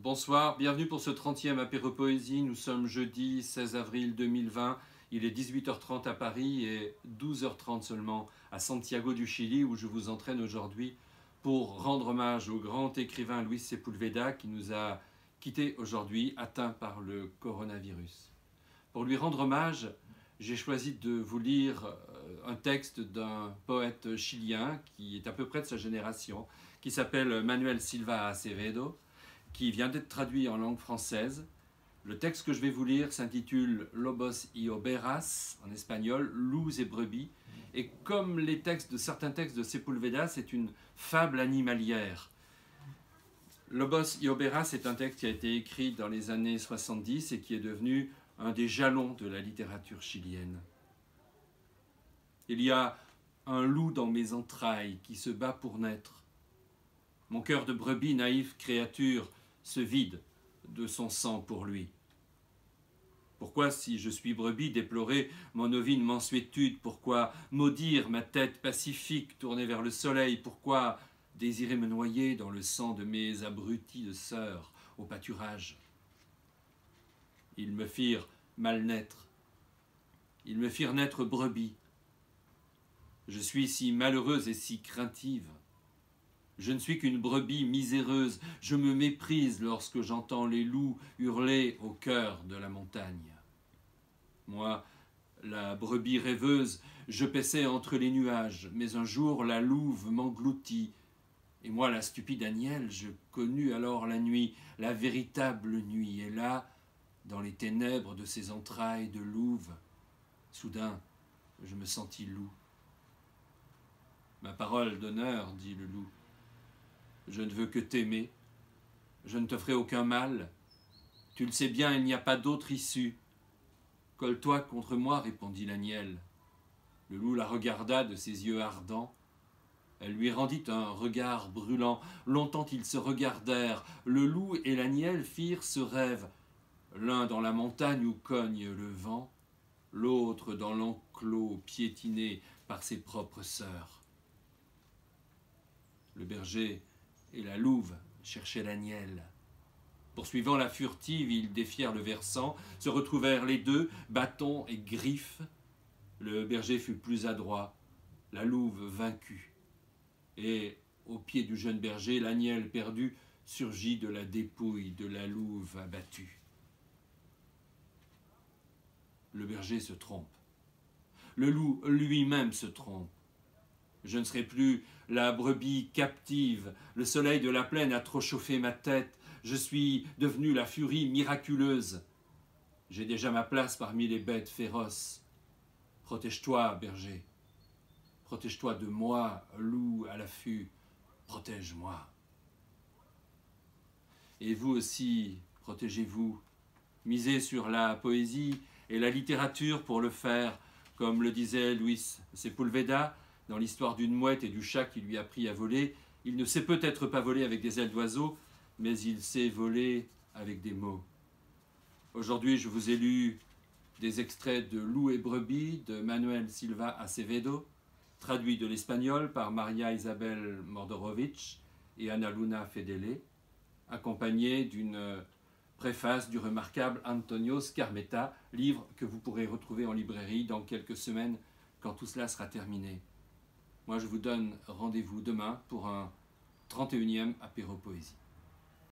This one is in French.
Bonsoir, bienvenue pour ce 30e apéro poésie. Nous sommes jeudi 16 avril 2020. Il est 18h30 à Paris et 12h30 seulement à Santiago du Chili où je vous entraîne aujourd'hui pour rendre hommage au grand écrivain Luis Sepúlveda qui nous a quittés aujourd'hui, atteint par le coronavirus. Pour lui rendre hommage, j'ai choisi de vous lire un texte d'un poète chilien qui est à peu près de sa génération, qui s'appelle Manuel Silva Acevedo, qui vient d'être traduit en langue française. Le texte que je vais vous lire s'intitule Lobos y Ovejas, en espagnol, loups et brebis. Et comme les textes de certains textes de Sepúlveda, c'est une fable animalière. Lobos y Ovejas est un texte qui a été écrit dans les années 70 et qui est devenu un des jalons de la littérature chilienne. Il y a un loup dans mes entrailles qui se bat pour naître. Mon cœur de brebis, naïve créature, se vide de son sang pour lui. Pourquoi, si je suis brebis, déplorer mon ovine mansuétude? Pourquoi maudire ma tête pacifique tournée vers le soleil? Pourquoi désirer me noyer dans le sang de mes abrutis de sœurs au pâturage? Ils me firent mal naître. Ils me firent naître brebis. Je suis si malheureuse et si craintive. Je ne suis qu'une brebis miséreuse, je me méprise lorsque j'entends les loups hurler au cœur de la montagne. Moi, la brebis rêveuse, je paissais entre les nuages, mais un jour la louve m'engloutit. Et moi, la stupide Aniel, je connus alors la nuit, la véritable nuit. Et là, dans les ténèbres de ces entrailles de louve, soudain, je me sentis loup. Ma parole d'honneur, dit le loup. Je ne veux que t'aimer, je ne te ferai aucun mal. Tu le sais bien, il n'y a pas d'autre issue. Colle-toi contre moi, répondit l'Aniel. Le loup la regarda de ses yeux ardents. Elle lui rendit un regard brûlant. Longtemps ils se regardèrent. Le loup et l'Aniel firent ce rêve. L'un dans la montagne où cogne le vent, l'autre dans l'enclos piétiné par ses propres sœurs. Le berger et la louve cherchaient l'Aniel. Poursuivant la furtive, ils défièrent le versant, se retrouvèrent les deux, bâtons et griffes. Le berger fut plus adroit, la louve vaincue. Et, au pied du jeune berger, l'Aniel perdu surgit de la dépouille de la louve abattue. Le berger se trompe. Le loup lui-même se trompe. Je ne serai plus la brebis captive, le soleil de la plaine a trop chauffé ma tête, je suis devenue la furie miraculeuse. J'ai déjà ma place parmi les bêtes féroces. Protège-toi, berger. Protège-toi de moi, loup à l'affût. Protège-moi. Et vous aussi, protégez-vous. Misez sur la poésie et la littérature pour le faire, comme le disait Luis Sepúlveda, dans l'histoire d'une mouette et du chat qui lui a appris à voler. Il ne sait peut-être pas voler avec des ailes d'oiseau, mais il sait voler avec des mots. Aujourd'hui, je vous ai lu des extraits de Loup et brebis de Manuel Silva Acevedo, traduit de l'espagnol par Maria Isabel Mordorovich et Ana Luna Fedele, accompagné d'une préface du remarquable Antonio Scarmetta, livre que vous pourrez retrouver en librairie dans quelques semaines quand tout cela sera terminé. Moi, je vous donne rendez-vous demain pour un 31e apéro poésie.